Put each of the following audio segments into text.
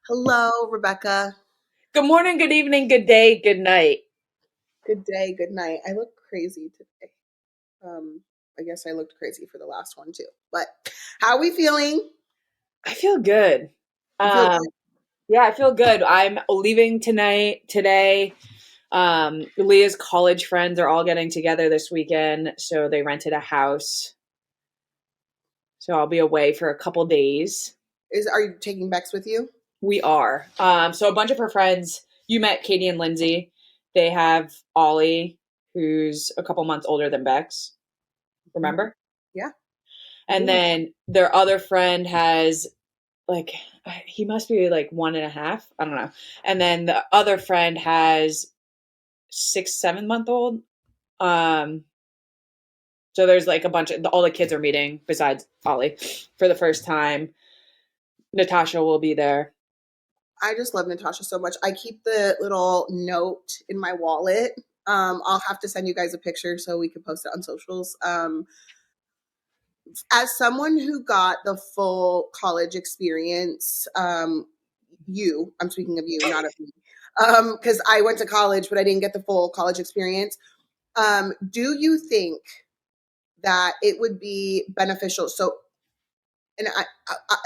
Hello, Rebecca. Good morning, good evening, good day, good night. Good day, good night. I look crazy today. Um, I guess I looked crazy for the last one too. But how are we feeling? I feel good. You feel Um, yeah, I feel good. I'm leaving today. Leah's college friends are all getting together this weekend, so they rented a house. So I'll be away for a couple days. are you taking Bex with you? We are. So a bunch of her friends, you met Katie and Lindsay. They have Ollie, who's a couple months older than Bex. Mhm. Remember? Yeah, I And do. then their other friend has like he must be like 1.5. I don't know. And then the other friend has 6, 7 month old. Um, so there's like a bunch of all the kids are meeting besides Ollie for the first time. Natasha will be there. I just love Natasha so much. I keep the little note in my wallet. I'll have to send you guys a picture so we can post it on socials. As someone who got the full college experience, I'm speaking of you, not of me, because I went to college, but I didn't get the full college experience. Do you think that it would be beneficial? So, and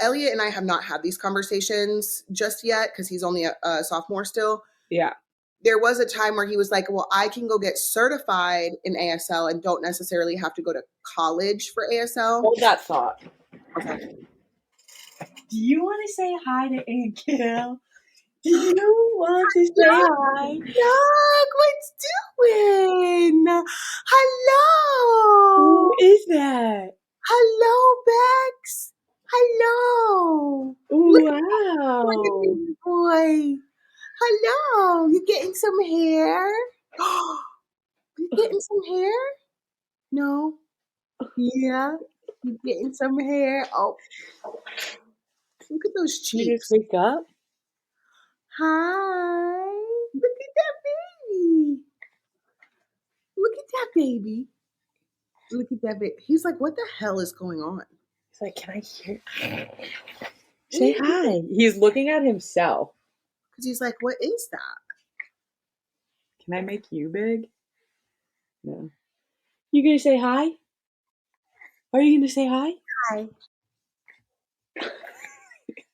Elliot and I have not had these conversations just yet because he's only a sophomore still. Yeah. There was a time where he was like, well, I can go get certified in ASL and don't necessarily have to go to college for ASL. Hold that thought. Okay. Do you want to say hi to Aunt Gail? Do you want to say Look, hi? look, what's doing? Who Hello. is that? Hello, Bex. Hello. Look at that Wow. baby boy. Hello. You getting some hair? You getting some hair? No. Yeah. You getting some hair? Oh, look at those You just cheeks. wake up? Hi. Look at that baby. Look at that baby. Look at that baby. He's like, what the hell is going on? He's like, can I hear? What are Say you doing? hi. He's looking at himself. Because he's like, what is that? Can I make you big? No. You gonna say hi? Are you gonna say hi? Hi.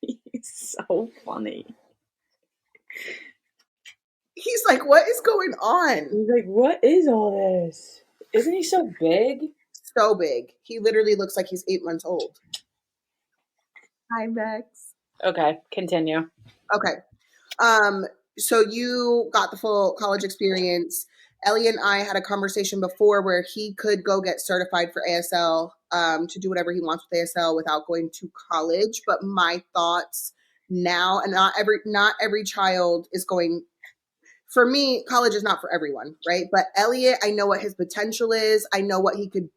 He's so funny. He's like, what is going on? He's like, what is all this? Isn't he so big? So big. He literally looks like he's 8 months old. Hi, Bex. Okay, continue. Okay. Um, so you got the full college experience. Ellie and I had a conversation before where he could go get certified for ASL to do whatever he wants with ASL without going to college. But my thoughts now, and not every child is going. For me, college is not for everyone, right? But Elliot, I know what his potential is. I know what he could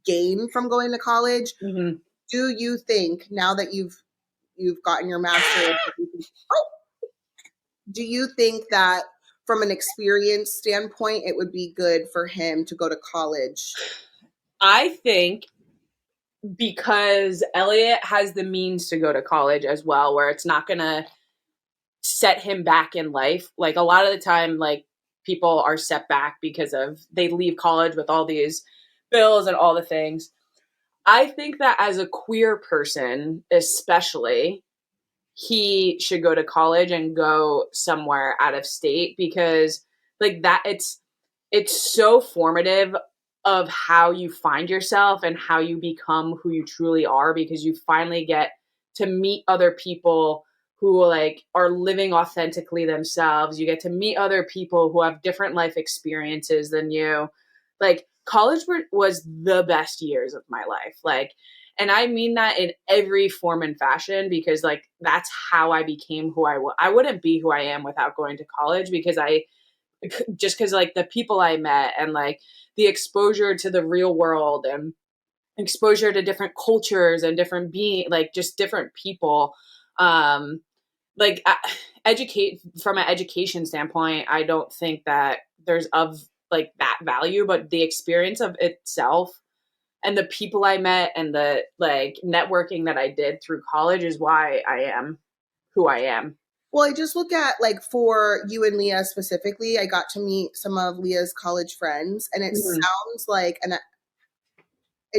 gain from going to college. Hmm. Do you think now that you've gotten your master's, oh, do you think that from an experience standpoint, it would be good for him to go to college? I think because Elliot has the means to go to college as well, where it's not gonna set him back in life. Like a lot of the time, like people are set back because of they leave college with all these bills and all the things. I think that as a queer person, especially, he should go to college and go somewhere out of state because like that it's so formative of how you find yourself and how you become who you truly are because you finally get to meet other people who like are living authentically themselves. You get to meet other people who have different life experiences than you. Like was the best years of my life. Like, and I mean that in every form and fashion because like that's how I became who I wouldn't be who I am without going to college because I just because like the people I met and like the exposure to the real world and exposure to different cultures and different being like just different people um like educate from an education standpoint. I don't think that there's of like that value, but the experience of itself and the people I met and the like networking that I did through college is why I am who I am. Well, I just look at like for you and Leah specifically, I got to meet some of Leah's college friends, and it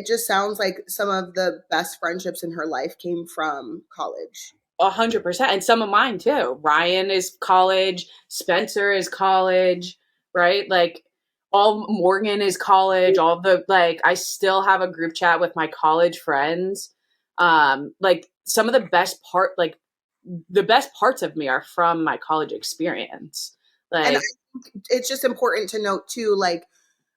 just sounds like some of the best friendships in her life came from college. 100%. And some of mine too. Ryan is college, Spencer is college, right? Like all Morgan is college, all the like I still have a group chat with my college friends. Like some of the best parts of me are from my college experience. And I Like think it's just important to note too, like,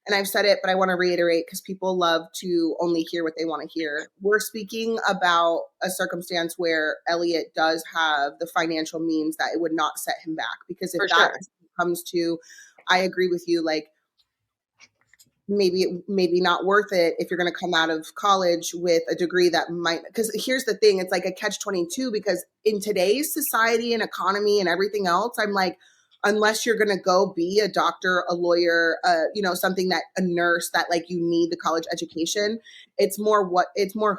and I've said it, but I want to reiterate because people love to only hear what they want to hear. We're speaking about a circumstance where Elliot does have the financial means that it would not set him back. Because if for that sure. comes to, I agree with you, like maybe not worth it if you're going to come out of college with a degree that might, because here's the thing, it's like a catch 22 because in today's society and economy and everything else, I'm like, unless you're going to go be a doctor, a lawyer, something that a nurse that like you need the college education. It's more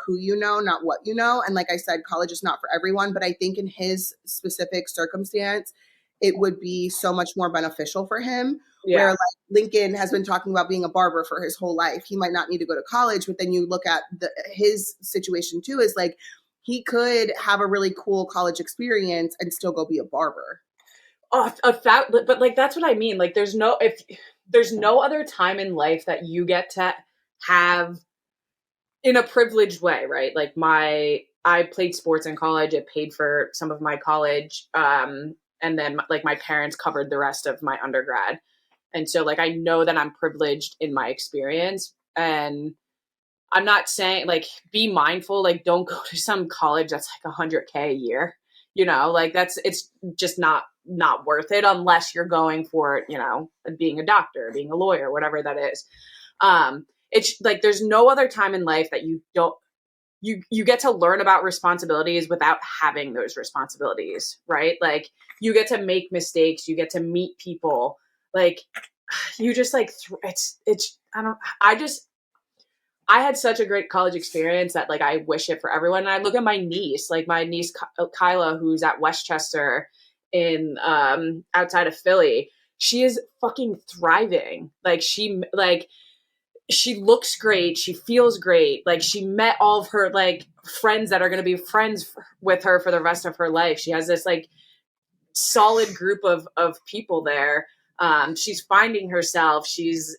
who you know, not what you know. And like I said, college is not for everyone, but I think in his specific circumstance, it would be so much more beneficial for him. Where Yeah. like Lincoln has been talking about being a barber for his whole life. He might not need to go to college, but then you look at his situation too is like he could have a really cool college experience and still go be a barber. Oh, but like that's what I mean. Like there's no other time in life that you get to have in a privileged way, right? Like I played sports in college. It paid for some of my college. And then like my parents covered the rest of my undergrad. And so like I know that I'm privileged in my experience. And I'm not saying like be mindful, like don't go to some college that's like 100K a year. Like it's just not worth it unless you're going for, being a doctor, being a lawyer, whatever that is. It's like there's no other time in life that you get to learn about responsibilities without having those responsibilities, right? Like you get to make mistakes, you get to meet people, like you just like it's I had such a great college experience that like I wish it for everyone. And I look at my niece, like my niece Kyla, who's at Westchester in outside of Philly. She is fucking thriving. She looks great. She feels great. Like she met all of her like friends that are going to be friends with her for the rest of her life. She has this like solid group of people there. She's finding herself. She's,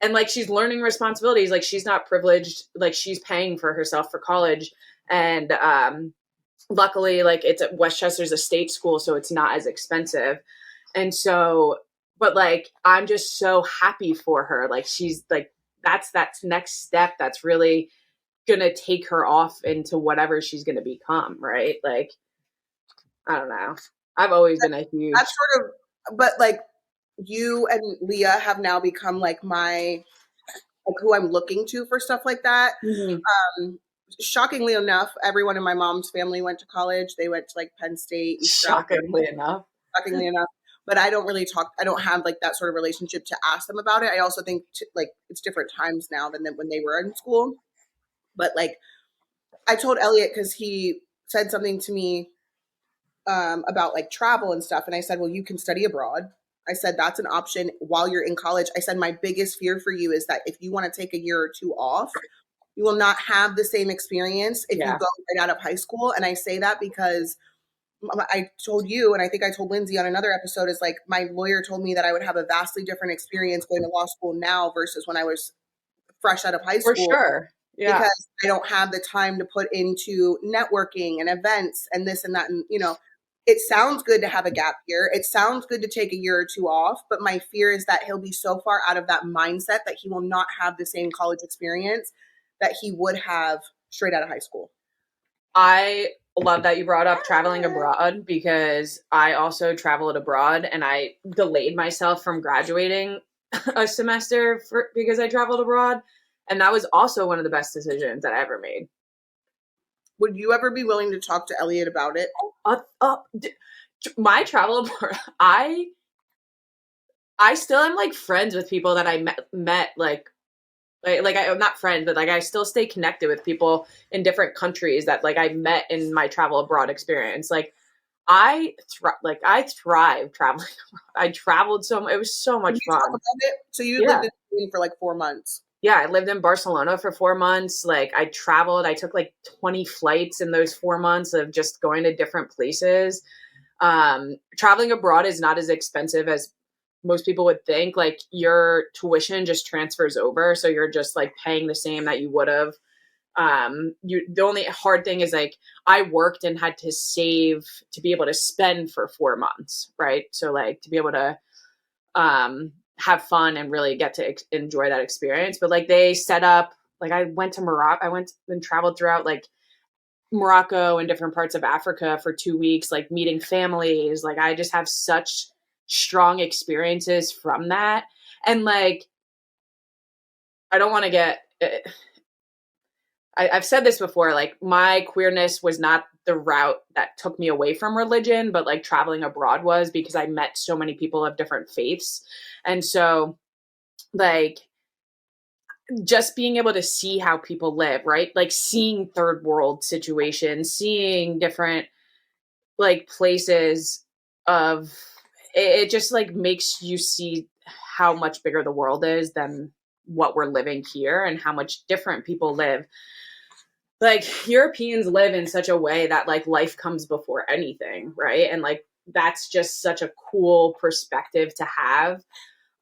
and like she's learning responsibilities. Like she's not privileged. Like she's paying for herself for college. And luckily, like it's at Westchester's a state school, so it's not as expensive. And so, but like I'm just so happy for her. Like she's like that's next step that's really gonna take her off into whatever she's gonna become, right? Like I don't know. I've always been a huge That's sort of, but like you and Leah have now become like who I'm looking to for stuff like that. Mhm. Shockingly enough, everyone in my mom's family went to college. They went to like Penn State and Stratford. Shockingly enough. Shockingly enough, but I don't really talk. I don't have like that sort of relationship to ask them about it. I also think like it's different times now than when they were in school. But like I told Elliot because he said something to me about like travel and stuff, and I said, "Well, you can study abroad." I said that's an option while you're in college. I said my biggest fear for you is that if you want to take a year or two off, you will not have the same experience if you Yeah. go right out of high school. And I say that because I told you, and I think I told Lindsay on another episode, is like my lawyer told me that I would have a vastly different experience going to law school now versus when I was fresh out of high For school sure. Yeah. because I don't have the time to put into networking and events and this and that. And, it sounds good to have a gap year. It sounds good to take a year or two off. But my fear is that he'll be so far out of that mindset that he will not have the same college experience that he would have straight out of high school. I love that you brought up traveling abroad because I also traveled abroad and I delayed myself from graduating a semester because I traveled abroad. And that was also one of the best decisions that I ever made. Would you ever be willing to talk to Elliot about it? My travel abroad, I still am like friends with people that I met like I'm not friends, but like I still stay connected with people in different countries that like I met in my travel abroad experience. Like I thrive traveling. I traveled it was so Can much you talk fun. about it? So you lived Yeah. in Spain for like 4 months. Yeah, I lived in Barcelona for 4 months. Like I traveled, I took like 20 flights in those 4 months of just going to different places. Traveling abroad is not as expensive as most people would think. Like your tuition just transfers over, so you're just like paying the same that you would have. The only hard thing is like I worked and had to save to be able to spend for 4 months, right? So like to be able to have fun and really get to enjoy that experience. But like they set up, like I went to Morocco, I went and traveled throughout like Morocco and different parts of Africa for 2 weeks, like meeting families. Like I just have such strong experiences from that. And like, I don't want to get, I've said this before, like my queerness was not the route that took me away from religion, but like traveling abroad was, because I met so many people of different faiths. And so like just being able to see how people live, right? Like seeing third world situations, seeing different like places of it just like makes you see how much bigger the world is than what we're living here, and how much different people live. Like Europeans live in such a way that like life comes before anything, right? And like that's just such a cool perspective to have.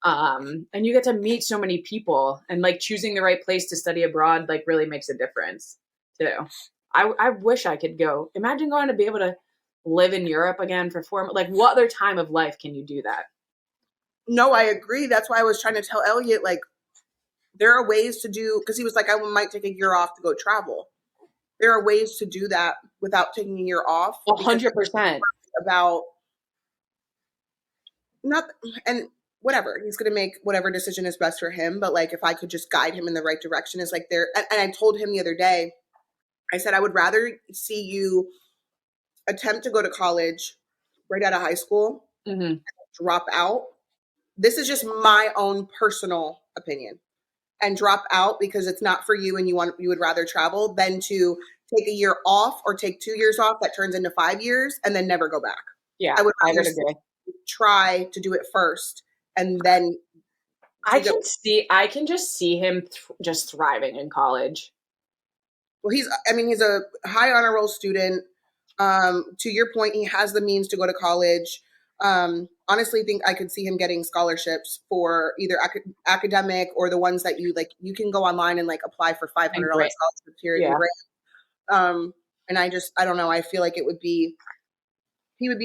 And you get to meet so many people, and like choosing the right place to study abroad like really makes a difference too. I wish I could go. Imagine going to be able to live in Europe again for 4 months. Like what other time of life can you do that? No, I agree. That's why I was trying to tell Elliot, like, there are ways to do, because he was like, I might take a year off to go travel. There are ways to do that without taking a year off, A because hundred percent. about not, and whatever, he's going to make whatever decision is best for him. But like, if I could just guide him in the right direction, is like there. And I told him the other day, I said, I would rather see you attempt to go to college right out of high school, Mm-hmm. drop out. This is just my own personal opinion, and drop out because it's not for you and you would rather travel than to take a year off or take 2 years off that turns into 5 years and then never go back. Yeah, I would I rather would agree. try to do it first and then I take it. can see, I can just see him just thriving in college. Well, he's a high honor roll student. To your point, he has the means to go to college. Honestly, think I could see him getting scholarships for either academic or the ones that you like. You can go online and like apply for five And hundred dollars great. scholarships here in Yeah, grant. And I don't know. I feel like he would be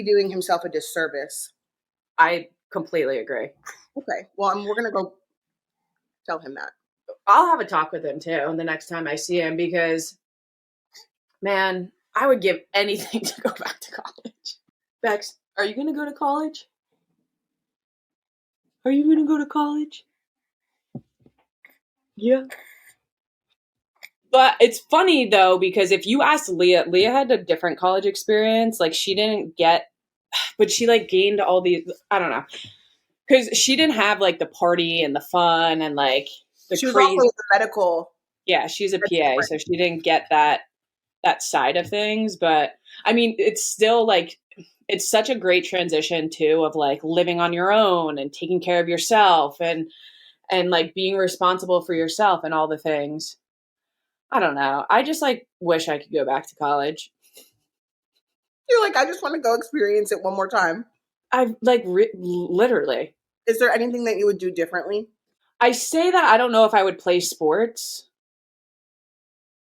doing himself a disservice. I completely agree. Okay, well, we're gonna go tell him that. I'll have a talk with him too the next time I see him, because man, I would give anything to go back to college. Bex, are you going to go to college? Are you going to go to college? Yeah. But it's funny though, because if you ask Leah had a different college experience. Like she didn't get, but she like gained all these, I don't know. Because she didn't have like the party and the fun and like the She was also crazy. in the medical. Yeah, she's a PA, so she didn't get that side of things. But I mean, it's still like it's such a great transition too, of like living on your own and taking care of yourself and like being responsible for yourself and all the things. I don't know. I just like wish I could go back to college. You're like, I just want to go experience it one more time. I like literally. Is there anything that you would do differently? I say that I don't know if I would play sports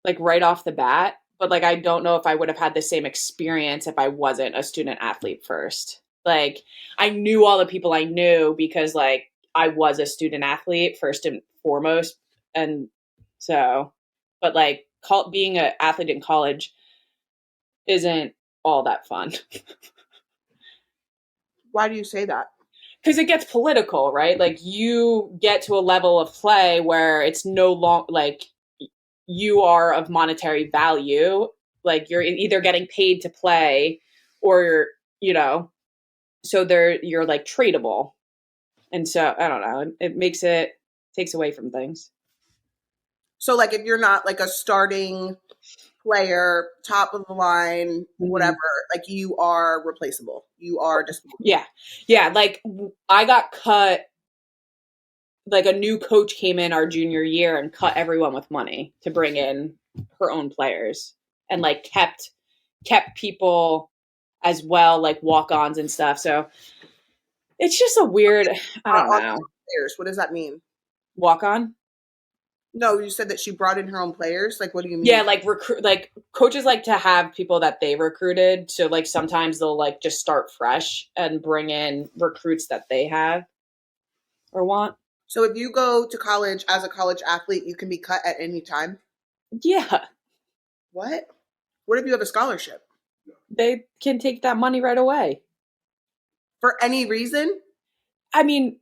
like right off the bat, but like I don't know if I would have had the same experience if I wasn't a student athlete first. Like I knew all the people I knew because like I was a student athlete first and foremost. And so, but like being an athlete in college isn't all that fun. Why do you say that? Because it gets political, right? Like you get to a level of play where it's no long like you are of monetary value. Like you're either getting paid to play or so you're like tradable. And so I don't know, it takes away from things. So like if you're not like a starting player, top of the line, whatever, like you are replaceable. You are just Yeah. Yeah. Like I got cut, like a new coach came in our junior year and cut everyone with money to bring in her own players and like kept people as well, like walk-ons and stuff. So it's just a weird, I don't on know. players. What does that mean? Walk-on? No, you said that she brought in her own players. Like, what do you mean? Yeah, like recruit, like coaches like to have people that they recruited. So like sometimes they'll like just start fresh and bring in recruits that they have or want. So if you go to college as a college athlete, you can be cut at any time. Yeah, What? What if you have a scholarship? they can take that money right away. For any reason? I mean,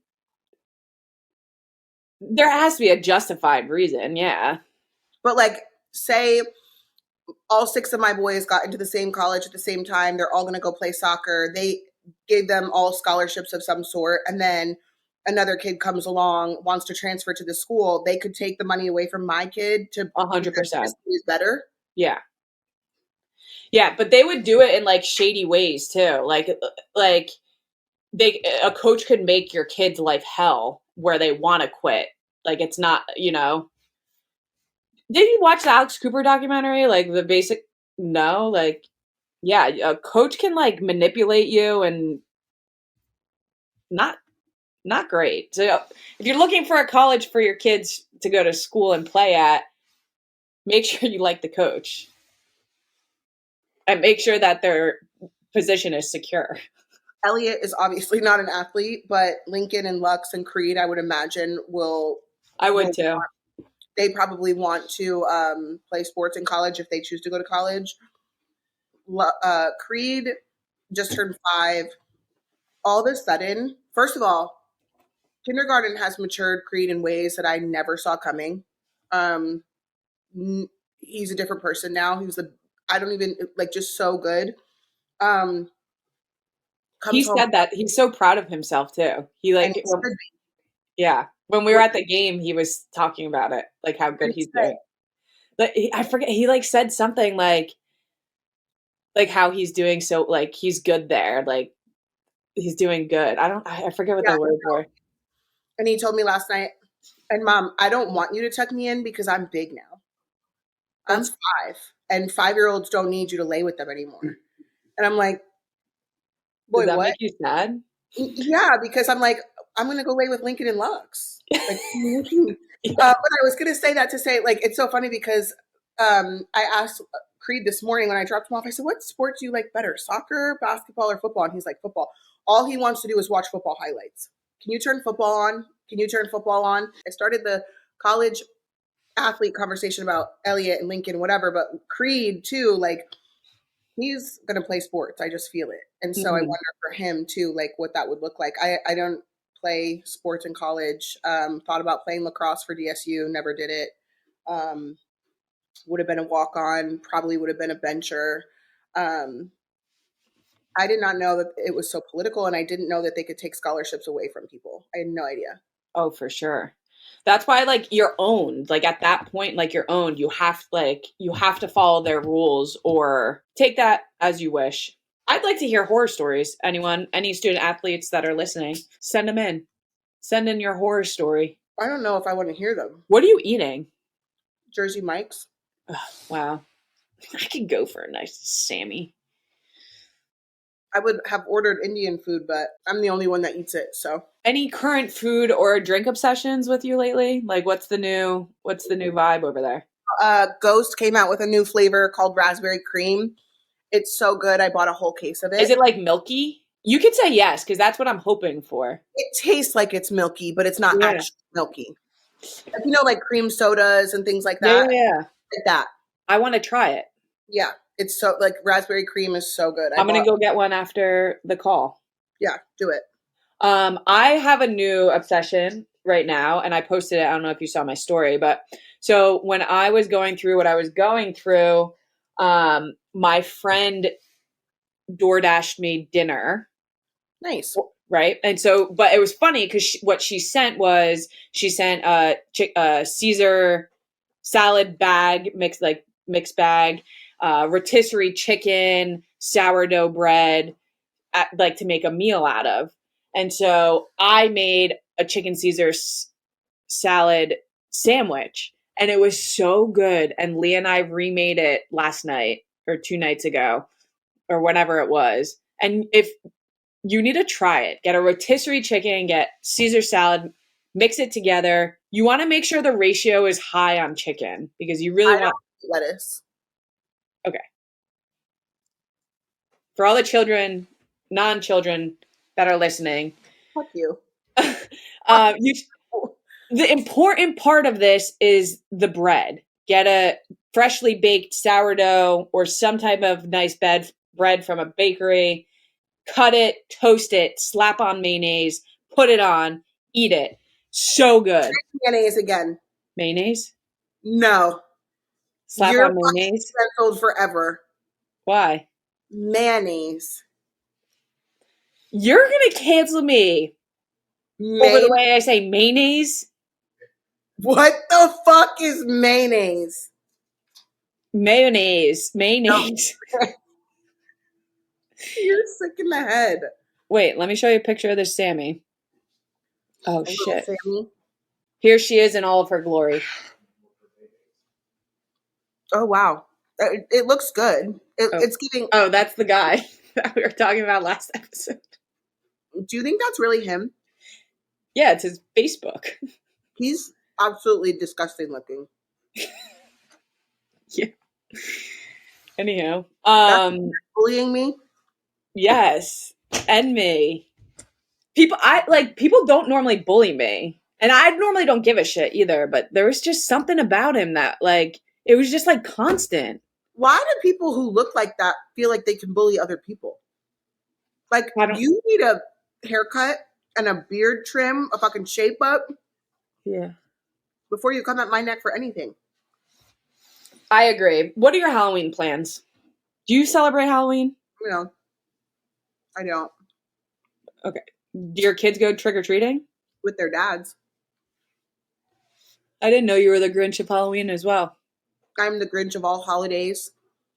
there has to be a justified reason. Yeah. But like, say all 6 of my boys got into the same college at the same time. They're all going to go play soccer. They gave them all scholarships of some sort. And then another kid comes along, wants to transfer to the school. They could take the money away from my kid to 100%. is better. Yeah. Yeah. But they would do it in like shady ways too. Like a coach could make your kid's life hell where they want to quit. Like it's not, did you watch the Alex Cooper documentary? Like the basic, no, like, yeah, a coach can like manipulate you and not great. So if you're looking for a college for your kids to go to school and play at, make sure you like the coach and make sure that their position is secure. Elliot is obviously not an athlete, but Lincoln and Lux and Creed, I would imagine, I would too. They probably want to play sports in college if they choose to go to college. Creed just turned 5. All of a sudden, first of all, kindergarten has matured Creed in ways that I never saw coming. He's a different person now. I don't even like, just so good. He said that he's so proud of himself too. He like, yeah. When we were at the game, he was talking about it, like how good he's doing. But I forget, he like said something like how he's doing so, like he's good there, like he's doing good. I forget what the words were. And he told me last night, and Mom, I don't want you to tuck me in because I'm big now. I'm 5, and 5-year-olds don't need you to lay with them anymore. And I'm like, boy, does that what? make you sad? Yeah, because I'm like, I'm going to go lay with Lincoln and Lux. Like, but I was going to say that to say, like, it's so funny because I asked Creed this morning when I dropped him off, I said, what sport do you like better, soccer, basketball, or football? And he's like, football. All he wants to do is watch football highlights. Can you turn football on? Can you turn football on? I started the college athlete conversation about Elliot and Lincoln, whatever, but Creed too, like, he's going to play sports. I just feel it. And so I wonder for him too, like what that would look like. I don't play sports in college. Thought about playing lacrosse for DSU, never did it. Would have been a walk-on, probably would have been a bencher. I did not know that it was so political, and I didn't know that they could take scholarships away from people. I had no idea. Oh, for sure. That's why, like, you're owned. Like, at that point, like, you're owned. You have to follow their rules or take that as you wish. I'd like to hear horror stories. Anyone, any student athletes that are listening, send them in. Send in your horror story. I don't know if I want to hear them. What are you eating? Jersey Mike's. Oh, wow. I could go for a nice Sammy. I would have ordered Indian food, but I'm the only one that eats it, so. Any current food or drink obsessions with you lately? Like, what's the new vibe over there? Ghost came out with a new flavor called raspberry cream. It's so good. I bought a whole case of it. Is it like milky? You could say yes, because that's what I'm hoping for. It tastes like it's milky, but it's not actually milky. Like, like cream sodas and things like that. Yeah. Like that. I want to try it. Yeah. It's so, like, raspberry cream is so good. I'm going to go get one after the call. Yeah, do it. I have a new obsession right now, and I posted it. I don't know if you saw my story, but so when I was going through what I was going through, my friend DoorDashed me dinner. Nice. Right. And so, but it was funny because what she sent a Caesar salad bag mixed, like mixed bag, rotisserie chicken, sourdough bread, like to make a meal out of. And so I made a chicken Caesar salad sandwich, and it was so good. And Leah and I remade it last night or 2 nights ago or whenever it was. And if you need to try it, get a rotisserie chicken, get Caesar salad, mix it together. You want to make sure the ratio is high on chicken because you really want lettuce. Okay. For all the children, non-children that are listening, fuck you. The important part of this is the bread. Get a freshly baked sourdough or some type of nice bread from a bakery. Cut it, toast it, slap on mayonnaise, put it on, eat it. So good. Mayonnaise again. Mayonnaise? No. Slap You're on mayonnaise? Canceled forever. Why? Mayonnaise. You're going to cancel me over the way I say mayonnaise? What the fuck is mayonnaise? Mayonnaise. No. You're sick in the head. Wait, let me show you a picture of this Sammy. Oh, shit. Sammy. Here she is in all of her glory. Oh, wow. It looks good. It's giving... Oh, that's the guy that we were talking about last episode. Do you think that's really him? Yeah, it's his Facebook. He's absolutely disgusting looking. Yeah. Anyhow. Bullying me? Yes. And me. People don't normally bully me. And I normally don't give a shit either, but there was just something about him that, like, it was just, like, constant. Why do people who look like that feel like they can bully other people? Like, you need a haircut and a beard trim, a fucking shape up. Yeah. Before you come at my neck for anything. I agree. What are your Halloween plans? Do you celebrate Halloween? No. I don't. Okay. Do your kids go trick-or-treating? With their dads. I didn't know you were the Grinch of Halloween as well. I'm the Grinch of all holidays.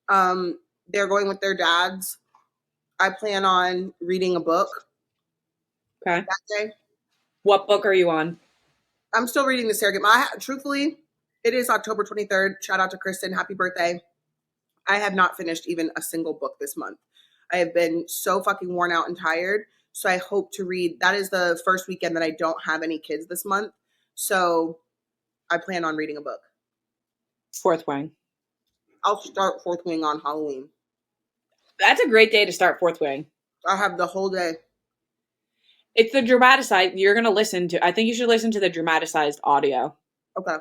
They're going with their dads. I plan on reading a book. Okay. That day. What book are you on? I'm still reading the Surrogate. Truthfully, it is October 23rd. Shout out to Kristen. Happy birthday. I have not finished even a single book this month. I have been so fucking worn out and tired. So I hope to read. That is the first weekend that I don't have any kids this month. So I plan on reading a book. Fourth Wing. I'll start Fourth Wing on Halloween. That's a great day to start Fourth Wing. I'll have the whole day. It's the dramatized. You're going to listen to. I think you should listen to the dramatized audio. Okay.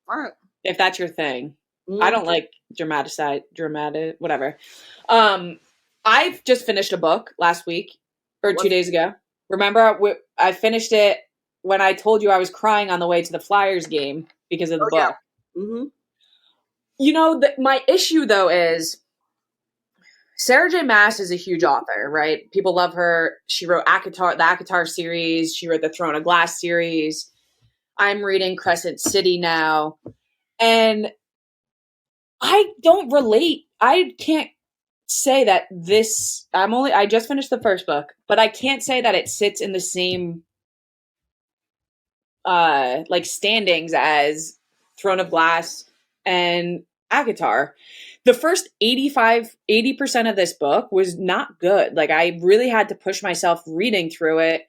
All right. If that's your thing. Mm-hmm. I don't like dramatic, whatever. I've just finished a book last week or 2 days ago. Remember, I finished it when I told you I was crying on the way to the Flyers game because of the book. Yeah. Mm-hmm. You know, my issue though is Sarah J. Maas is a huge author, right? People love her. She wrote the ACOTAR series. She wrote the Throne of Glass series. I'm reading Crescent City now. And I don't relate. I can't say that I just finished the first book, but I can't say that it sits in the same standings as Throne of Glass and ACOTAR. The first 80% of this book was not good. Like, I really had to push myself reading through it.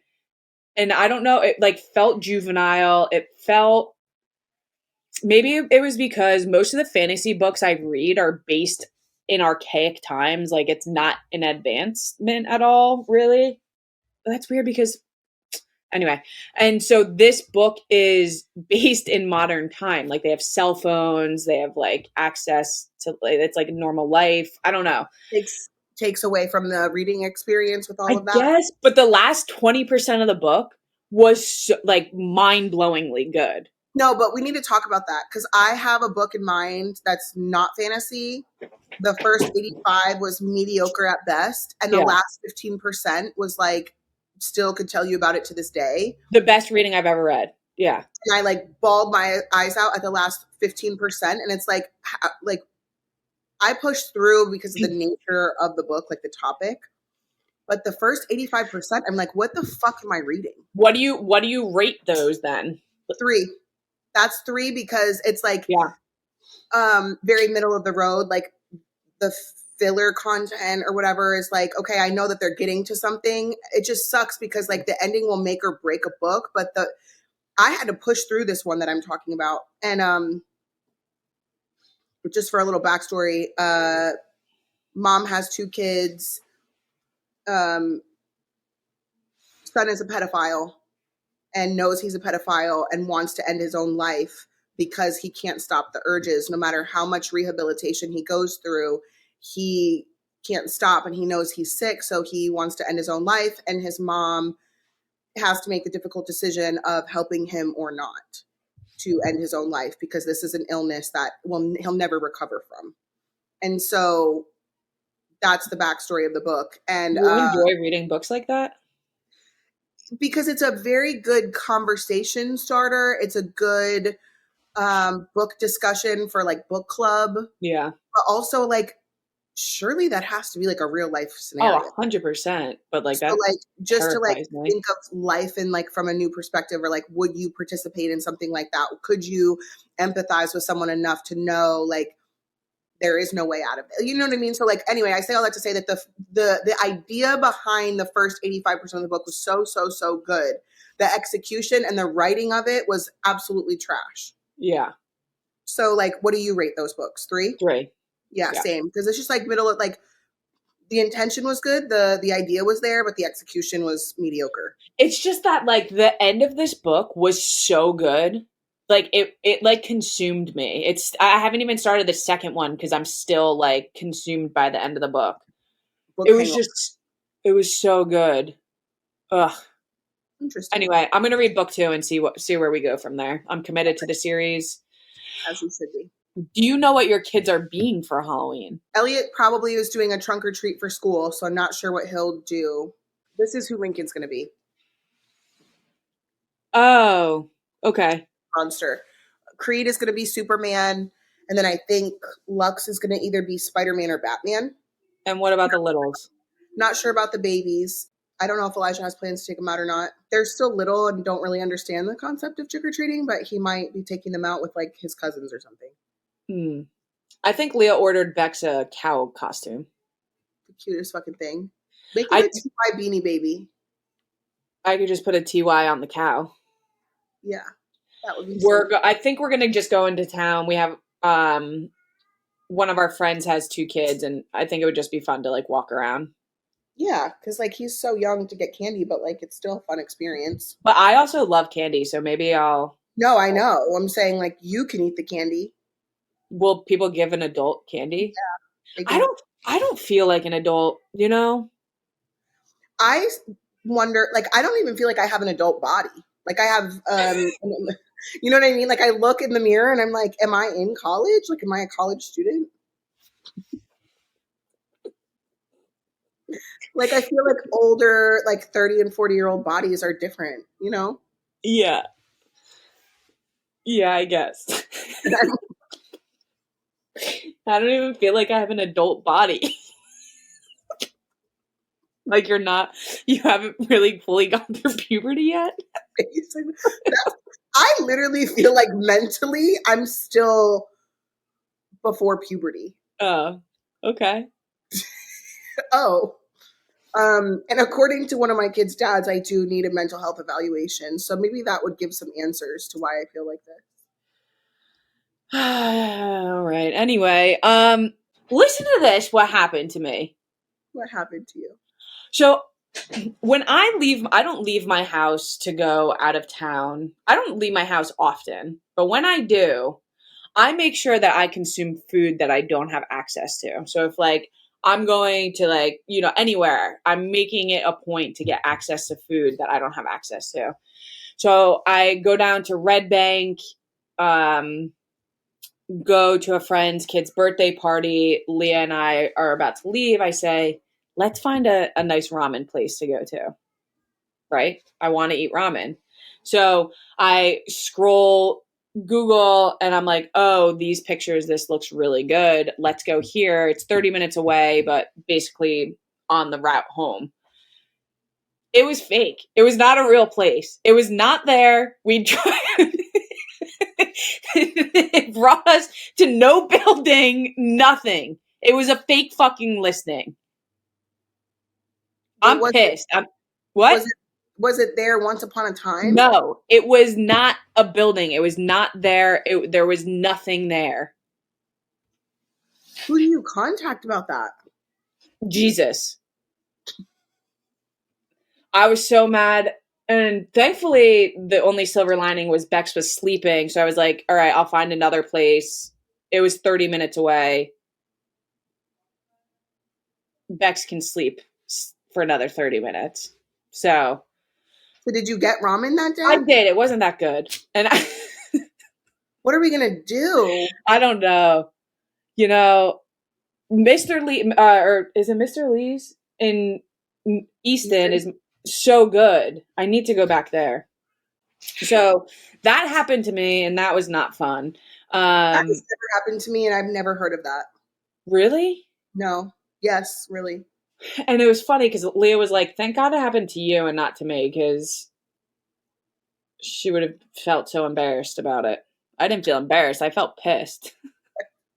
And I don't know, it felt juvenile. It felt, maybe it was because most of the fantasy books I read are based in archaic times. Like, it's not an advancement at all, really. But that's weird because anyway. And so this book is based in modern time. Like, they have cell phones, they have access to, it's like normal life. I don't know. Takes away from the reading experience with all of that. Yes, but the last 20% of the book was mind-blowingly good. No, but we need to talk about that because I have a book in mind that's not fantasy. The first 85 was mediocre at best, and the last 15% was still could tell you about it to this day. The best reading I've ever read. Yeah. And I like bawled my eyes out at the last 15%. And it's like I pushed through because of the nature of the book, like the topic. But the first 85%, I'm like, what the fuck am I reading? What do you rate those then? 3. That's 3 because it's like Yeah. very middle of the road. Like the filler content or whatever is like, okay, I know that they're getting to something. It just sucks because like the ending will make or break a book, but I had to push through this one that I'm talking about. And just for a little backstory, mom has 2 kids. Um, son is a pedophile and knows he's a pedophile and wants to end his own life because he can't stop the urges. No matter how much rehabilitation he goes through, he can't stop, and he knows he's sick, so he wants to end his own life, and his mom has to make the difficult decision of helping him or not to end his own life because this is an illness that he'll never recover from. And so that's the backstory of the book. And You enjoy reading books like that? because it's a very good conversation starter, it's a good book discussion for like book club, Yeah. but also like surely that has to be like a real life Oh, scenario. 100%. But like So that like just to like terrifies me. think of life in like from a new perspective, or like would you participate in something like that? Could you empathize with someone enough to know like there is no way out of it? You know what I mean? So like anyway, I say all that to say that the idea behind the first 85% of the book was so good. The execution and the writing of it was absolutely trash. Yeah. So like what do you rate those books? 3? 3. Yeah, Yeah. same. Because it's just like middle of like the intention was good, the idea was there, but the execution was mediocre. It's just that like the end of this book was so good. Like it like consumed me. I haven't even started the second one because I'm still like consumed by the end of the book. Book It was hangover. just it was so good. Ugh. Interesting, Anyway, I'm gonna read book 2 and see where we go from there. I'm committed to the series. as you should be. Do you know what your kids are being for Halloween? Elliot probably is doing a trunk or treat for school, so I'm not sure what he'll do. This is who Lincoln's going to be. Oh, okay. Monster. Creed is going to be Superman, and then I think Lux is going to either be Spider-Man or Batman. And what about the littles? Not sure about the babies. I don't know if Elijah has plans to take them out or not. They're still little and don't really understand the concept of trick or treating, but he might be taking them out with like his cousins or something. I think Leah ordered Bex a cow costume. The cutest fucking thing. Make I it a TY Beanie Baby. I could just put a TY on the cow. Yeah, that would be so. I think we're gonna just go into town. We have one of our friends has 2 kids, and I think it would just be fun to like walk around. Yeah, because like he's so young to get candy, but like it's still a fun experience. But I also love candy, so maybe No, I know. I'm saying like you can eat the candy. will people give an adult candy? They I can, don't feel like an adult, you know? I wonder, like, I don't even feel like I have an adult body. Like I have, you know what I mean? Like I look in the mirror and I'm like, am I in college? Like, am I a college student? Like I feel like older, like 30 and 40-year-old bodies are different, you know? Yeah. Yeah, I guess. I don't even feel like I have an adult body. Like you haven't really fully gone through puberty yet. I literally feel like mentally I'm still before puberty. Oh, okay. Oh, and according to one of my kids' dads, I do need a mental health evaluation. So maybe that would give some answers to why I feel like this. All right. Anyway, listen to this. What happened to me? What happened to you? So when I don't leave my house to go out of town. I don't leave my house often, but when I do, I make sure that I consume food that I don't have access to. So if like I'm going to like, anywhere, I'm making it a point to get access to food that I don't have access to. So I go down to Red Bank, go to a friend's kid's birthday party. Leah and I are about to leave. I say, let's find a nice ramen place to go to. Right? I want to eat ramen. So I scroll Google and I'm like, oh, these pictures, this looks really good. Let's go here. It's 30 minutes away, but basically on the route home. It was fake. It was not a real place. It was not there. We tried. It brought us to no building, nothing. It was a fake fucking listing. I'm pissed. What? Was it there once upon a time? No, it was not a building. It was not there. There was nothing there. Who do you contact about that? Jesus. I was so mad. And thankfully, the only silver lining was Bex was sleeping. So I was like, all right, I'll find another place. It was 30 minutes away. Bex can sleep for another 30 minutes. So did you get ramen that day? I did. It wasn't that good. And what are we going to do? I don't know. You know, Mr. Lee, or is it Mr. Lee's in Easton is so good. I need to go back there. So that happened to me, and that was not fun. That has never happened to me, and I've never heard of that. Really? No. Yes, really. And it was funny because Leah was like, thank God it happened to you and not to me, because she would have felt so embarrassed about it. I didn't feel embarrassed. I felt pissed.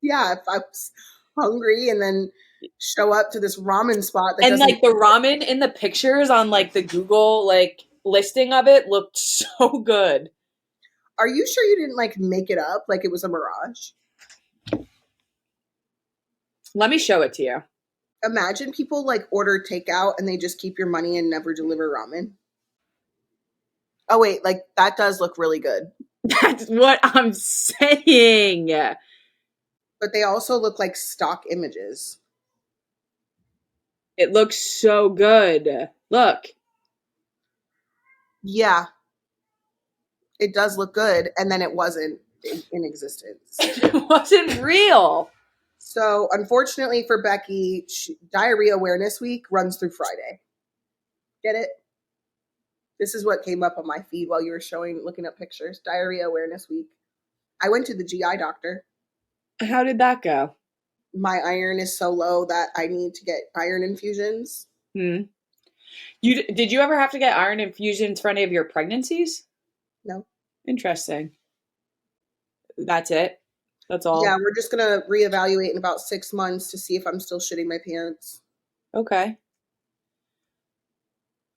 Yeah, if I was hungry and then show up to this ramen spot that and like the ramen in the pictures on like the Google like listing of it looked so good. Are you sure you didn't like make it up like it was a mirage? Let me show it to you. Imagine people like order takeout and they just keep your money and never deliver ramen. Oh wait, like that does look really good. That's what I'm saying. But they also look like stock images. It looks so good. Look. Yeah. It does look good, and then it wasn't in existence. It wasn't real. So, unfortunately for Becky, Diarrhea Awareness Week runs through Friday. Get it? This is what came up on my feed while you were looking up pictures. Diarrhea Awareness Week. I went to the GI doctor. How did that go? My iron is so low that I need to get iron infusions. Did you ever have to get iron infusions for any of your pregnancies? No. Interesting. That's it? That's all? Yeah, we're just going to reevaluate in about 6 months to see if I'm still shitting my pants. Okay.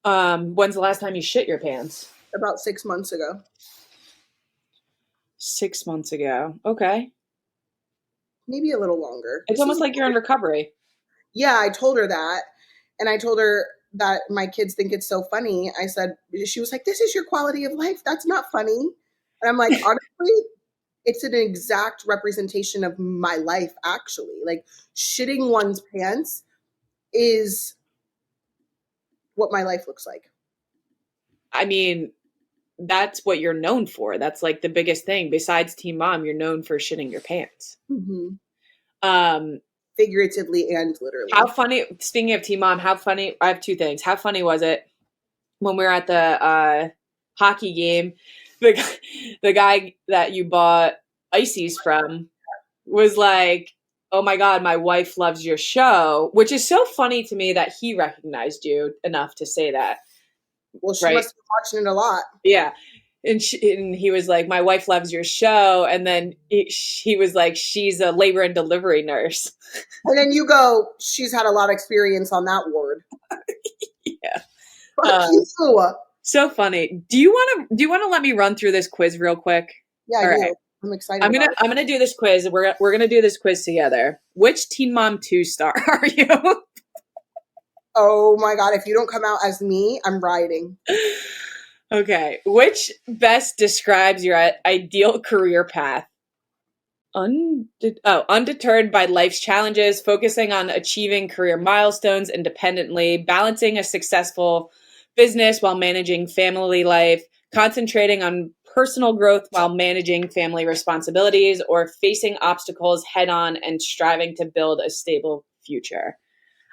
When's the last time you shit your pants? About 6 months ago. 6 months ago. Okay. Maybe a little longer. It's almost like you're in recovery. Yeah, I told her that. And I told her that my kids think it's so funny. I said, she was like, this is your quality of life. That's not funny. And I'm like, honestly, it's an exact representation of my life, actually. Like, shitting one's pants is what my life looks like. I mean, that's what you're known for. That's like the biggest thing. Besides Teen Mom, you're known for shitting your pants. Mm-hmm. Figuratively and literally. How funny, speaking of Teen Mom, how funny, I have two things. How funny was it when we were at the hockey game, the guy that you bought ices from was like, oh my God, my wife loves your show, which is so funny to me that he recognized you enough to say that. Well, she must be watching it a lot. Yeah. And he was like, my wife loves your show. And then he was like, she's a labor and delivery nurse. And then you go, she's had a lot of experience on that ward. Yeah. Fuck you. So funny. Do you want to let me run through this quiz real quick? Yeah, I do. I'm excited. I'm gonna do this quiz. We're gonna do this quiz together. Which Teen Mom 2 star are you? Oh my God! If you don't come out as me, I'm rioting. Okay. Which best describes your ideal career path? Undeterred by life's challenges, focusing on achieving career milestones independently, balancing a successful business while managing family life, concentrating on personal growth while managing family responsibilities, or facing obstacles head on and striving to build a stable future.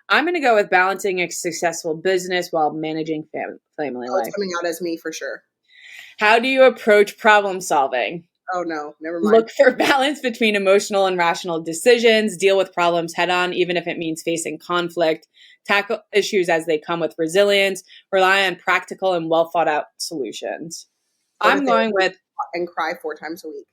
I'm going to go with balancing a successful business while managing family life. It's coming out as me for sure. How do you approach problem solving? Oh no, never mind. Look for balance between emotional and rational decisions, deal with problems head on, even if it means facing conflict, tackle issues as they come with resilience, rely on practical and well thought out solutions. Go to I'm going therapy with and cry 4 times a week.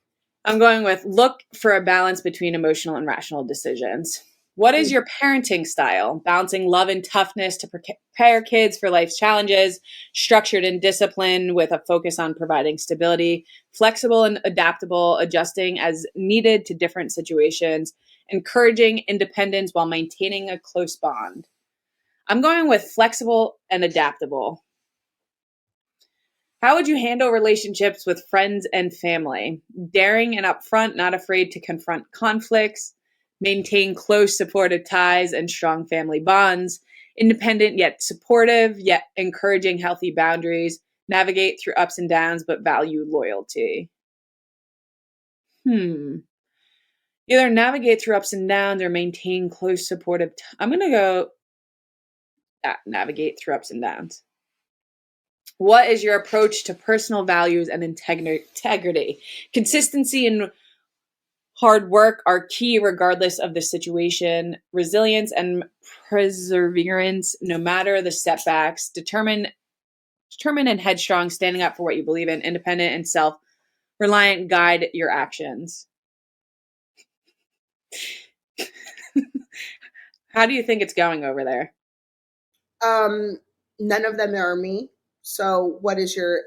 look for a balance between emotional and rational decisions. What is your parenting style? Balancing love and toughness to prepare kids for life's challenges, structured and disciplined with a focus on providing stability, flexible and adaptable, adjusting as needed to different situations, encouraging independence while maintaining a close bond. I'm going with flexible and adaptable. How would you handle relationships with friends and family? Daring and upfront, not afraid to confront conflicts, maintain close, supportive ties and strong family bonds, independent yet supportive, yet encouraging healthy boundaries, navigate through ups and downs but value loyalty. Either navigate through ups and downs or maintain close, supportive. I'm going to go navigate through ups and downs. What is your approach to personal values and integrity? Consistency and hard work are key regardless of the situation. Resilience and perseverance, no matter the setbacks. Determined and headstrong, standing up for what you believe in. Independent and self-reliant, guide your actions. How do you think it's going over there? None of them are me. So what did you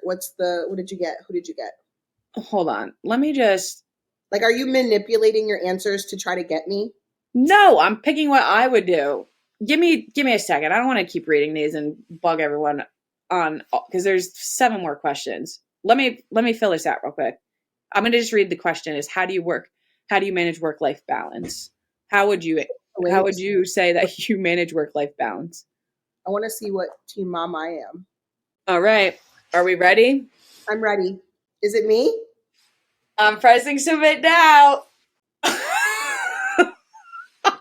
get? Who did you get? Hold on. Let me just. Like, are you manipulating your answers to try to get me? No, I'm picking what I would do. Give me a second. I don't want to keep reading these and bug everyone on because there's 7 more questions. Let me fill this out real quick. I'm gonna just read the question: is how do you manage work-life balance? How would you say that you manage work-life balance? I want to see what team mom I am. All right. Are we ready? I'm ready. Is it me? I'm pressing submit now. You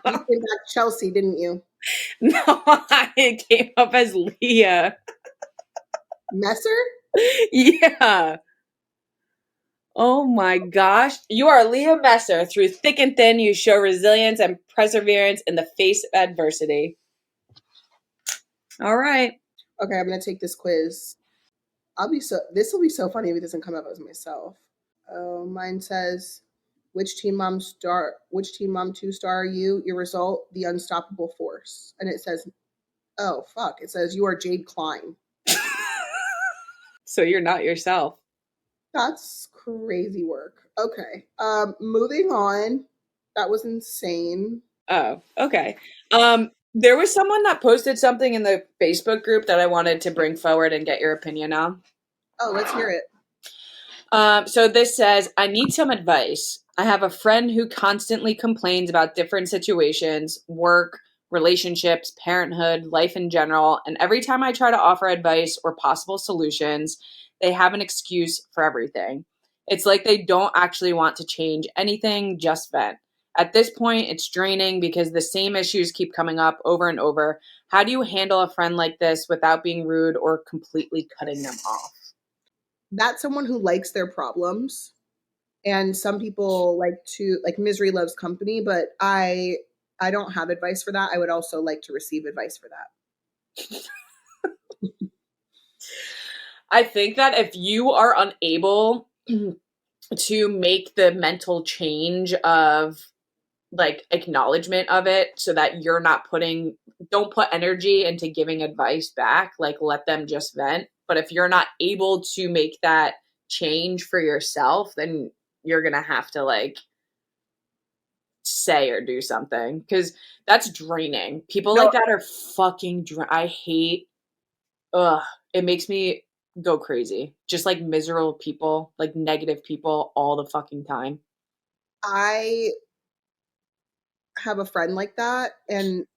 came back Chelsea, didn't you? No, it came up as Leah. Messer? Yeah. Oh my gosh. You are Leah Messer. Through thick and thin, you show resilience and perseverance in the face of adversity. All right. Okay, I'm gonna take this quiz. This will be so funny if it doesn't come up as myself. Oh, mine says, which team mom 2-star are you? Your result, the unstoppable force. And it says, oh fuck, it says you are Jade Klein. So you're not yourself. That's crazy work. Okay. Moving on. That was insane. Oh, okay. There was someone that posted something in the Facebook group that I wanted to bring forward and get your opinion on. Oh, let's hear it. So this says, I need some advice. I have a friend who constantly complains about different situations, work, relationships, parenthood, life in general, and every time I try to offer advice or possible solutions, they have an excuse for everything. It's like they don't actually want to change anything, just vent. At this point, it's draining because the same issues keep coming up over and over. How do you handle a friend like this without being rude or completely cutting them off? That's someone who likes their problems. And some people like misery loves company, but I don't have advice for that. I would also like to receive advice for that. I think that if you are unable to make the mental change of like acknowledgement of it so that you're not don't put energy into giving advice back, like let them just vent. But if you're not able to make that change for yourself, then you're going to have to like say or do something because that's draining. People like that are fucking I hate, it makes me go crazy. Just like miserable people, like negative people all the fucking time. I have a friend like that, and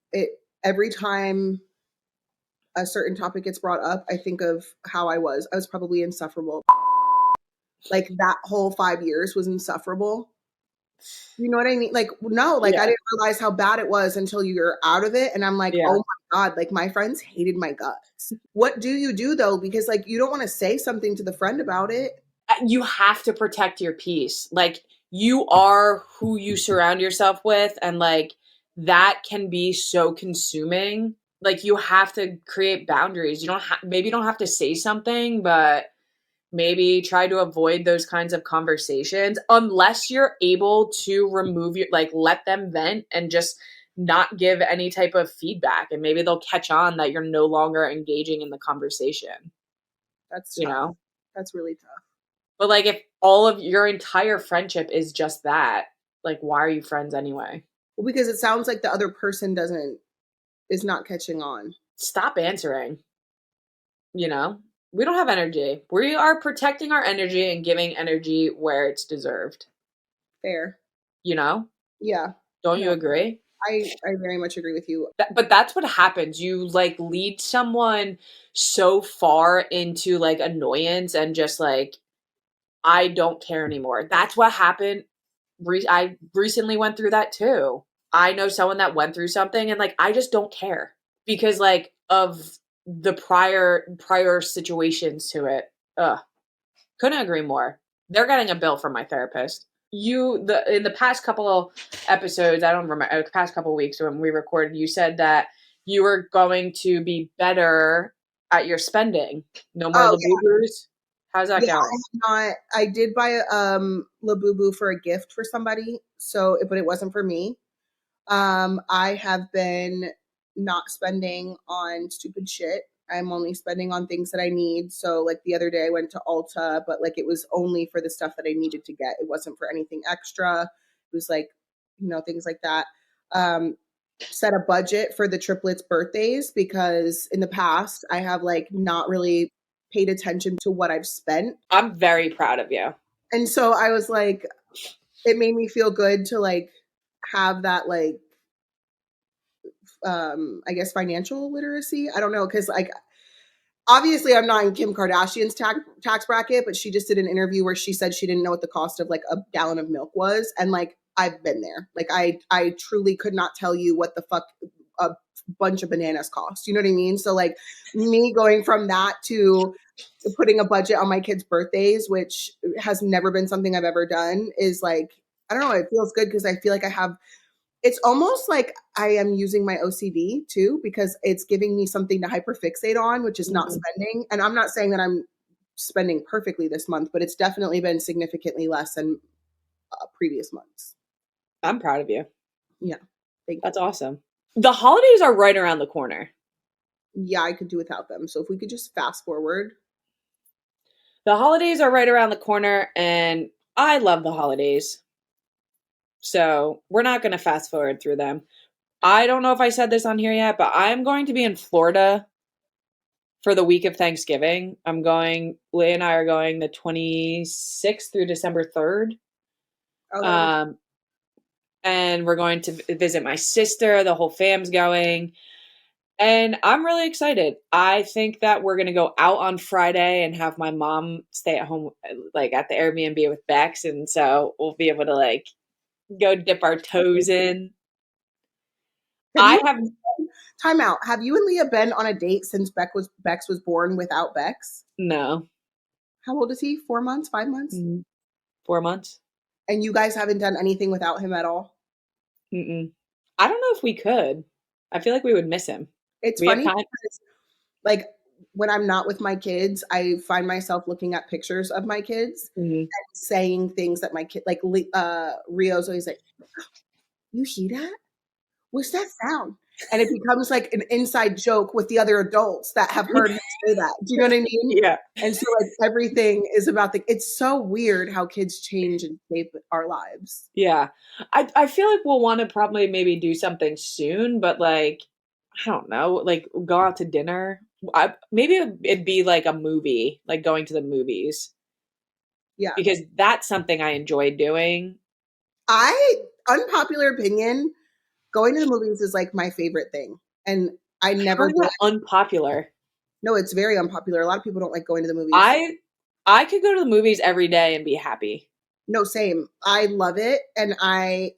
every time a certain topic gets brought up, I think of how I was. I was probably insufferable. Like that whole 5 years was insufferable. You know what I mean? Like, no, like I didn't realize how bad it was until you're out of it. And I'm like, oh my God, like my friends hated my guts. What do you do though? Because like you don't want to say something to the friend about it. You have to protect your peace. Like, you are who you surround yourself with, and like that can be so consuming. Like, you have to create boundaries. You don't maybe you don't have to say something, but maybe try to avoid those kinds of conversations unless you're able to remove your, like, let them vent and just not give any type of feedback, and maybe they'll catch on that you're no longer engaging in the conversation, That's you tough. know. That's really tough. But like, if all of your entire friendship is just that, like, why are you friends anyway? Well, because it sounds like the other person is not catching on. Stop answering. You know, we don't have energy. We are protecting our energy and giving energy where it's deserved. Fair. You know, Yeah. don't you No, agree? I very much agree with you. But that's what happens. You like lead someone so far into like annoyance and just like, I don't care anymore. That's what happened. I recently went through that too. I know someone that went through something, and like, I just don't care because like of the prior situations to it. Ugh, couldn't agree more. They're getting a bill from my therapist. In the past couple of episodes, I don't remember, past couple of weeks when we recorded, you said that you were going to be better at your spending. No more Oh Labubus. How's that yeah, going? I did buy a Labubu for a gift for somebody, so but it wasn't for me. I have been not spending on stupid shit. I'm only spending on things that I need. So like the other day I went to Ulta, but like it was only for the stuff that I needed to get. It wasn't for anything extra. It was like, things like that. Um, Set a budget for the triplets' birthdays because in the past I have like not really paid attention to what I've spent. I'm very proud of you. And so I was like, it made me feel good to like have that like I guess financial literacy. I don't know because like obviously I'm not in Kim Kardashian's tax bracket, but she just did an interview where she said she didn't know what the cost of like a gallon of milk was, and like I've been there. Like I truly could not tell you what the fuck a bunch of bananas cost. You know what I mean? So like me going from that to putting a budget on my kids' birthdays, which has never been something I've ever done, is like I don't know. It feels good because I feel like I have it's almost like I am using my OCD too, because it's giving me something to hyperfixate on, which is not Mhm. spending. And I'm not saying that I'm spending perfectly this month, but it's definitely been significantly less than previous months. I'm proud of you. Yeah. Thank That's you. awesome. The holidays are right around the corner. Yeah, I could do without them. So if we could just fast forward. The holidays are right around the corner, and I love the holidays. So we're not going to fast forward through them. I don't know if I said this on here yet, but I'm going to be in Florida for the week of Thanksgiving. Leah and I are going the 26th through December 3rd. Oh, that'll be Um, and we're going to visit my sister. The whole fam's going. And I'm really excited. I think that we're going to go out on Friday and have my mom stay at home, like at the Airbnb with Bex. And so we'll be able to like go dip our toes in. Have I you have time out? Have you and Leah been on a date since Bex was born without Bex? no How old is he? 4 months, 5 months? 4 months. And you guys haven't done anything without him at all? Mm-mm. I don't know if we could. I feel like we would miss him. It's We have funny time. because like when I'm not with my kids, I find myself looking at pictures of my kids Mhm. and saying things that my kid like Rio's always like, "You hear that? What's that sound?" And it becomes like an inside joke with the other adults that have heard him say that. Do you know what I mean? Yeah. And so like everything is about it's so weird how kids change and shape our lives. Yeah. I feel like we'll want to probably maybe do something soon, but like, I don't know, like go out to dinner. Maybe it'd be like a movie, like going to the movies, Yeah. because that's something I enjoy doing. I unpopular opinion, going to the movies is like my favorite thing. And I How never is did. that unpopular? No, it's very unpopular. A lot of people don't like going to the movies. I could go to the movies every day and be happy. No, same. I love it. And I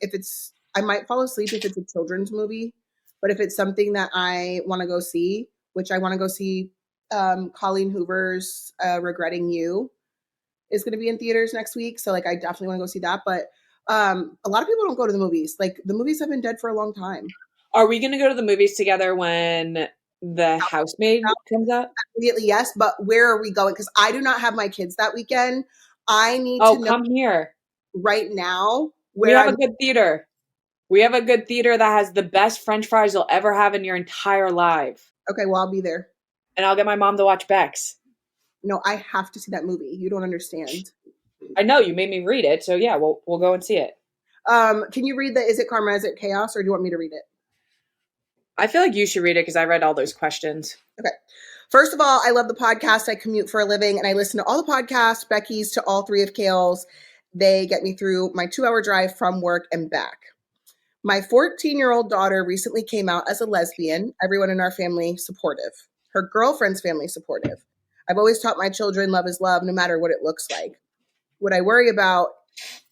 might fall asleep if it's a children's movie, But if it's something that I want to go see, which I want to go see, Colleen Hoover's Regretting You is going to be in theaters next week. So like, I definitely want to go see that. But a lot of people don't go to the movies. Like the movies have been dead for a long time. Are we going to go to the movies together when The Housemaid comes out? Immediately, yes. But where are we going? Because I do not have my kids that weekend. I need Oh, to know come here. right now We where have a I'm. good theater. We have a good theater that has the best French fries you'll ever have in your entire life. Okay, well, I'll be there. And I'll get my mom to watch Bex. No, I have to see that movie. You don't understand. I know you made me read it, so yeah, we'll go and see it. Can you read the Is It Karma, Is It Chaos, or do you want me to read it? I feel like you should read it because I read all those questions. Okay. First of all, I love the podcast. I commute for a living and I listen to all the podcasts, Becky's to all three of Kail's. They get me through my 2-hour drive from work and back. My 14-year-old daughter recently came out as a lesbian. Everyone in our family supportive. Her girlfriend's family supportive. I've always taught my children love is love no matter what it looks like. What I worry about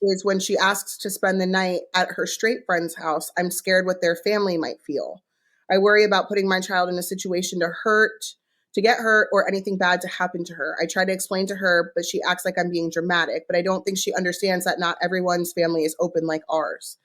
is when she asks to spend the night at her straight friend's house, I'm scared what their family might feel. I worry about putting my child in a situation to get hurt, or anything bad to happen to her. I try to explain to her, but she acts like I'm being dramatic. But I don't think she understands that not everyone's family is open like ours.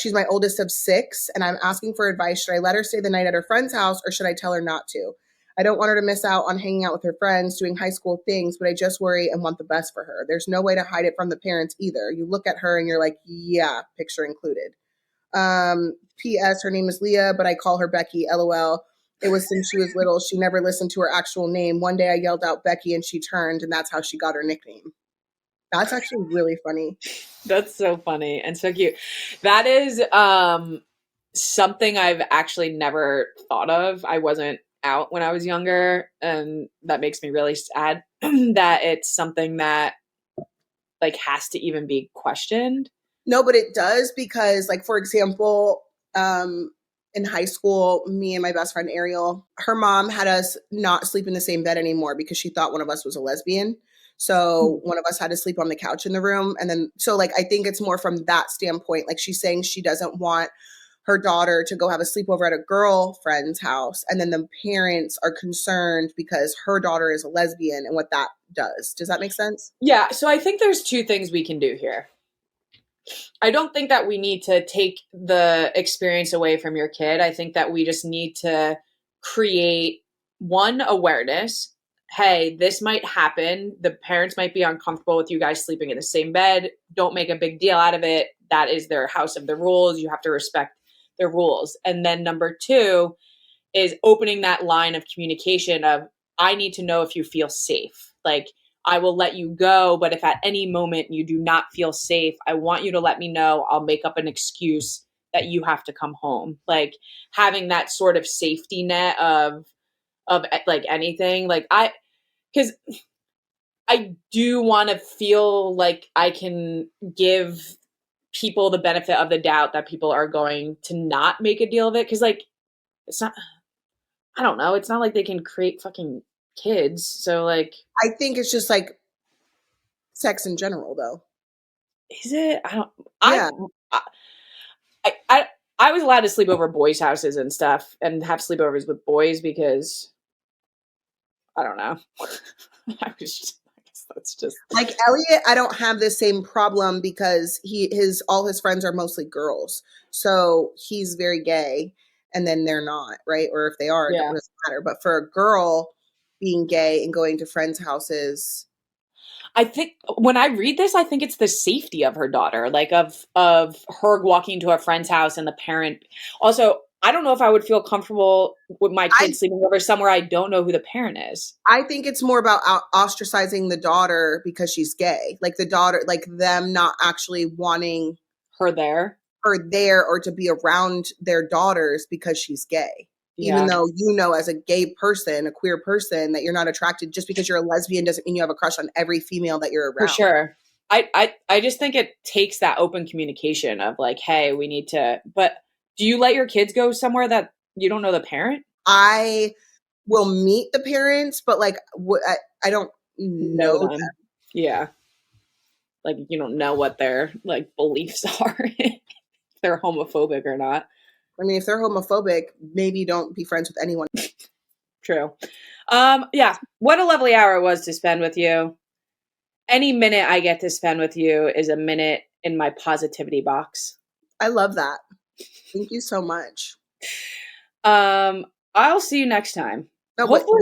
She's my oldest of 6, and I'm asking for advice. Should I let her stay the night at her friend's house, or should I tell her not to? I don't want her to miss out on hanging out with her friends, doing high school things, but I just worry and want the best for her. There's no way to hide it from the parents either. You look at her and you're like, yeah, picture included. P.S. Her name is Leah, but I call her Becky, LOL. It was since she was little. She never listened to her actual name. One day I yelled out Becky and she turned, and that's how she got her nickname. That's actually really funny. That's so funny and so cute. That is something I've actually never thought of. I wasn't out when I was younger, and that makes me really sad that it's something that like has to even be questioned. No, but it does because, like, for example, in high school, me and my best friend Ariel, her mom had us not sleep in the same bed anymore because she thought one of us was a lesbian. So one of us had to sleep on the couch in the room. And then, so like, I think it's more from that standpoint. Like she's saying she doesn't want her daughter to go have a sleepover at a girlfriend's house. And then the parents are concerned because her daughter is a lesbian and what that does. Does that make sense? Yeah. So I think there's two things we can do here. I don't think that we need to take the experience away from your kid. I think that we just need to create one awareness. Hey, this might happen. The parents might be uncomfortable with you guys sleeping in the same bed. Don't make a big deal out of it. That is their house of the rules. You have to respect their rules. And then number two is opening that line of communication of, I need to know if you feel safe. Like, I will let you go, but if at any moment you do not feel safe, I want you to let me know. I'll make up an excuse that you have to come home. Like having that sort of safety net of like anything. Like because I do want to feel like I can give people the benefit of the doubt that people are going to not make a deal of it. Because like it's not, I don't know. It's not like they can create fucking kids. So like, I think it's just like sex in general, though. is it? I don't. Yeah. I was allowed to sleep over boys' houses and stuff, and have sleepovers with boys because I don't know. I guess that's just Like Elliot, I don't have the same problem because all his friends are mostly girls. So he's very gay and then they're not, right? Or if they are, it yeah. doesn't matter. But for a girl being gay and going to friends' houses, I think when I read this, I think it's the safety of her daughter, like of her walking to a friend's house and the parent. Also, I don't know if I would feel comfortable with my kids sleeping over somewhere I don't know who the parent is. I think it's more about ostracizing the daughter because she's gay. Like the daughter, like them not actually wanting her there or to be around their daughters because she's gay. Yeah. Even though you know as a gay person, a queer person, that you're not attracted, just because you're a lesbian doesn't mean you have a crush on every female that you're around. For sure. I just think it takes that open communication of like, hey, we need to, but do you let your kids go somewhere that you don't know the parent? I will meet the parents, but like I don't know them. Yeah. Like you don't know what their like beliefs are, if they're homophobic or not. I mean, if they're homophobic, maybe don't be friends with anyone. True. Yeah. What a lovely hour it was to spend with you. Any minute I get to spend with you is a minute in my positivity box. I love that. Thank you so much. I'll see you next time. No, Hopefully